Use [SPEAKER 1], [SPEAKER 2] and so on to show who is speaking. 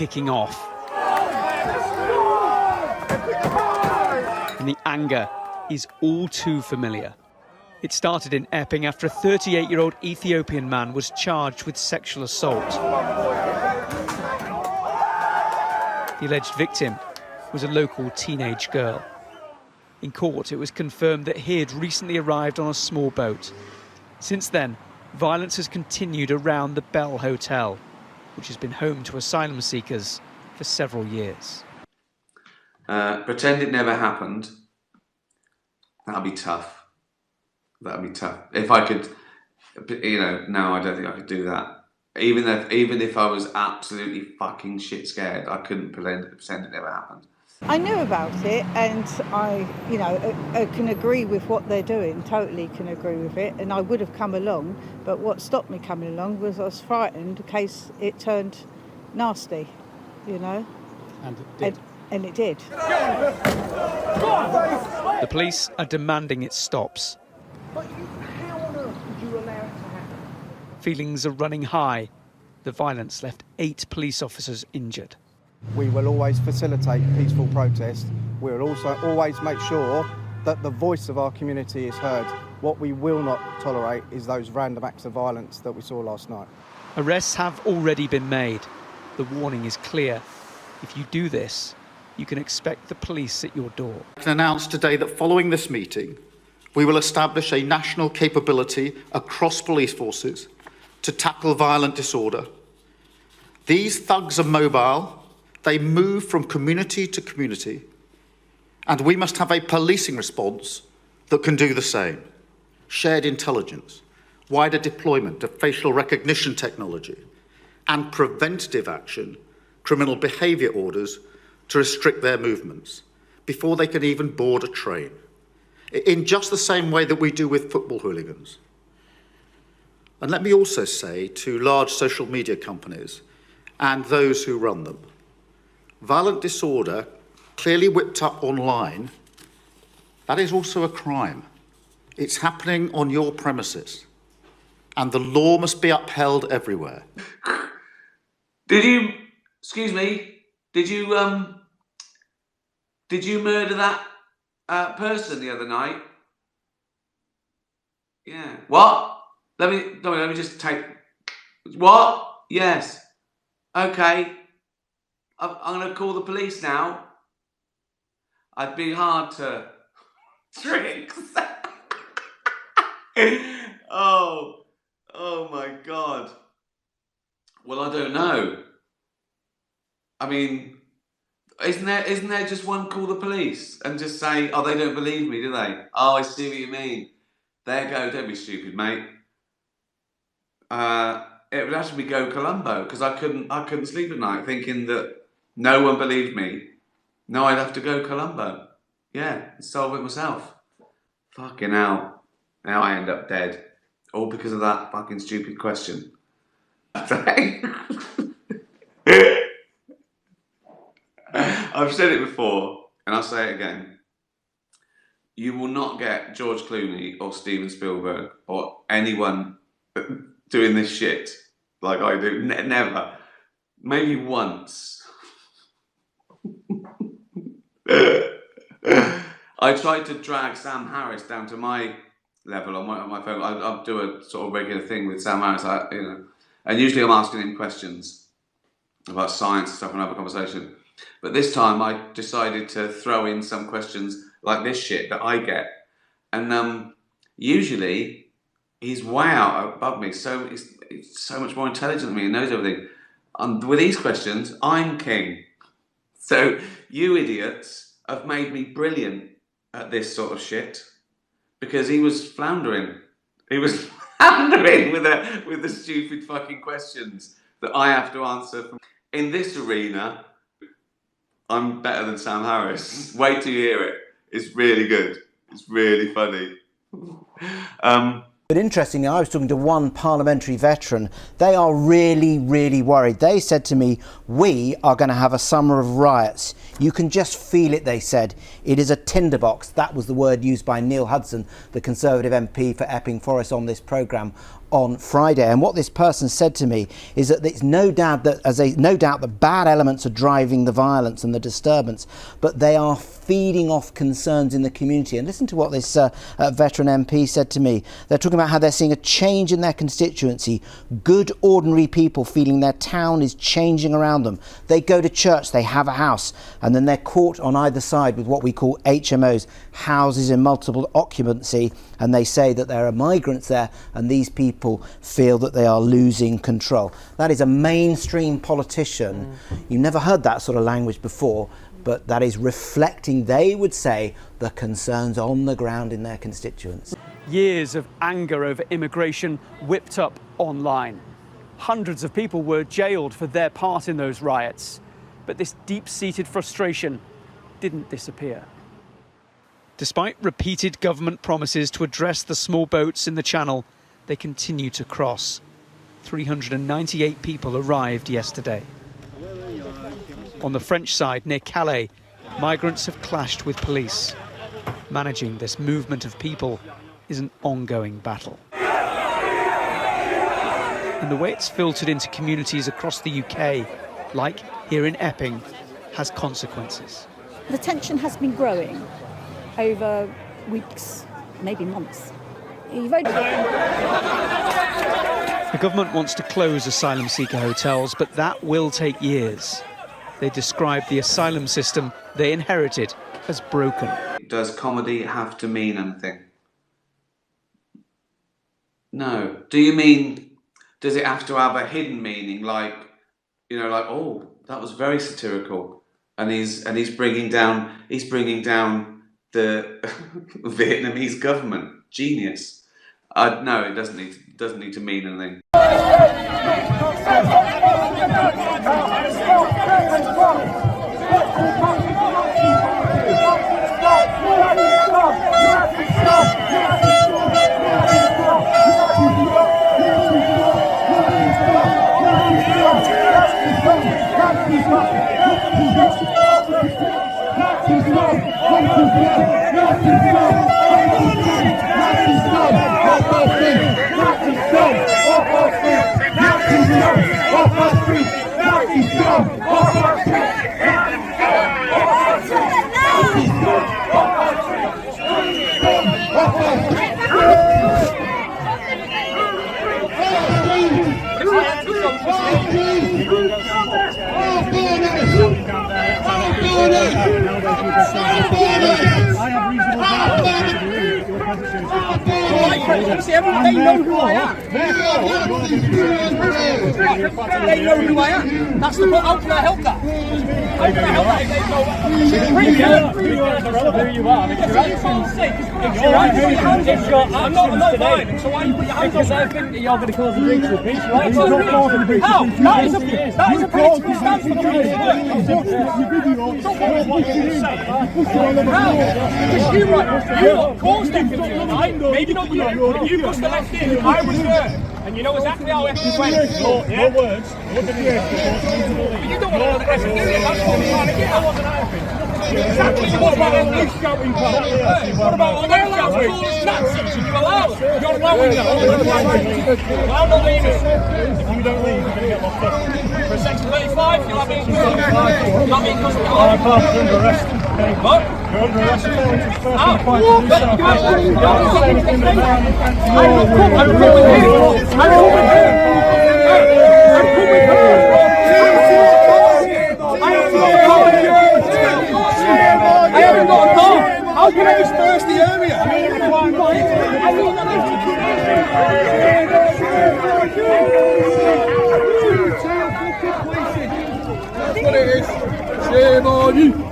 [SPEAKER 1] kicking off. And the anger is all too familiar. It started in Epping after a 38-year-old Ethiopian man was charged with sexual assault. The alleged victim was a local teenage girl. In court, it was confirmed that he had recently arrived on a small boat. Since then, violence has continued around the BALR Hotel, which has been home to asylum seekers for several years.
[SPEAKER 2] Pretend it never happened. That'd be tough. That'd be tough. If I could, no, I don't think I could do that. Even if I was absolutely fucking shit scared, I couldn't pretend it never happened.
[SPEAKER 3] I knew about it, and I can agree with what they're doing, totally can agree with it, and I would have come along, but what stopped me coming along was I was frightened in case it turned nasty, And it did. And it did.
[SPEAKER 1] The police are demanding it stops.
[SPEAKER 4] But how on earth would you allow it to happen?
[SPEAKER 1] Feelings are running high. The violence left 8 police officers injured.
[SPEAKER 5] We will always facilitate peaceful protest. We will also always make sure that the voice of our community is heard. What we will not tolerate is those random acts of violence that we saw last night.
[SPEAKER 1] Arrests have already been made. The warning is clear. If you do this, you can expect the police at your door.
[SPEAKER 6] I can announce today that following this meeting, we will establish a national capability across police forces to tackle violent disorder. These thugs are mobile, they move from community to community, and we must have a policing response that can do the same. Shared intelligence, wider deployment of facial recognition technology, and preventative action, criminal behaviour orders to restrict their movements before they can even board a train, in just the same way that we do with football hooligans. And let me also say to large social media companies and those who run them, violent disorder clearly whipped up online, that is also a crime. It's happening on your premises, and the law must be upheld everywhere.
[SPEAKER 2] Did you murder that person the other night? Yeah. What? Let me just take. What? Yes. Okay. I'm going to call the police now. I'd be hard to trick. Oh my God. Well, I don't know. I mean, isn't there just one call the police and just say, oh, they don't believe me, do they? Oh, I see what you mean. There you go, don't be stupid, mate. It would actually be go Colombo, because I couldn't sleep at night thinking that no one believed me. No, I'd have to go Colombo. Yeah, and solve it myself. Fucking hell. Now I end up dead. All because of that fucking stupid question. I've said it before, and I'll say it again. You will not get George Clooney or Steven Spielberg or anyone doing this shit like I do. Never. Maybe once. I tried to drag Sam Harris down to my level on my phone. I'll do a sort of regular thing with Sam Harris, and usually I'm asking him questions about science and stuff and have a conversation. But this time I decided to throw in some questions like this shit that I get. And usually he's way out above me, so he's so much more intelligent than me and knows everything. And with these questions, I'm king. So you idiots have made me brilliant at this sort of shit, because he was floundering. He was floundering with the stupid fucking questions that I have to answer. In this arena, I'm better than Sam Harris. Wait till you hear it. It's really good. It's really funny.
[SPEAKER 7] But interestingly, I was talking to one parliamentary veteran. They are really, really worried. They said to me, we are going to have a summer of riots. You can just feel it, they said. It is a tinderbox. That was the word used by Neil Hudson, the Conservative MP for Epping Forest on this programme. on Friday, and what this person said to me is that it's no doubt that bad elements are driving the violence and the disturbance, but they are feeding off concerns in the community. And listen to what this veteran MP said to me. They're talking about how they're seeing a change in their constituency, good ordinary people feeling their town is changing around them. They go to church, they have a house, and then they're caught on either side with what we call HMOs, houses in multiple occupancy, and they say that there are migrants there and these people feel that they are losing control. That is a mainstream politician. You've never heard that sort of language before, but that is reflecting, they would say, the concerns on the ground in their constituents.
[SPEAKER 1] Years of anger over immigration whipped up online. Hundreds of people were jailed for their part in those riots. But this deep-seated frustration didn't disappear. Despite repeated government promises to address the small boats in the Channel, they continue to cross. 398 people arrived yesterday. On the French side, near Calais, migrants have clashed with police. Managing this movement of people is an ongoing battle. And the way it's filtered into communities across the UK, like here in Epping, has consequences.
[SPEAKER 8] The tension has been growing over weeks, maybe months. The
[SPEAKER 1] government wants to close asylum seeker hotels, but that will take years. They describe the asylum system they inherited as broken.
[SPEAKER 2] Does comedy have to mean anything? No. Do you mean, does it have to have a hidden meaning, like, you know, like, oh, that was very satirical, and he's bringing down the Vietnamese government? Genius. No, it doesn't need to mean anything.
[SPEAKER 4] Obviously, they know who I am. They know who I am. That's the point. How can I help that? How can I help that if they know who you are? I'm not violent, so why you put your hands on me? Because I think that you're going to cause a breach of the peace, right? How? That is a political stance for the peace. Don't know what you're going to say. How? Because you caused that confusion, right? Maybe not you, but you must have left in. I was there. And you know exactly how it went. Your words. But you don't want to let us do it. That's what I'm trying to get. I wasn't happy. Exactly. What about all these shouting part? What about all those shouting? Nazis, you allow it. You're allowing that. Well, not leaving. If you don't leave, you're going to get locked up. For section 35, you'll have me in custody. You'll have me in custody. I'm under arrest. What? You're under arrest. I haven't got a car. How can I disperse the area? That's what it is. Shame on you.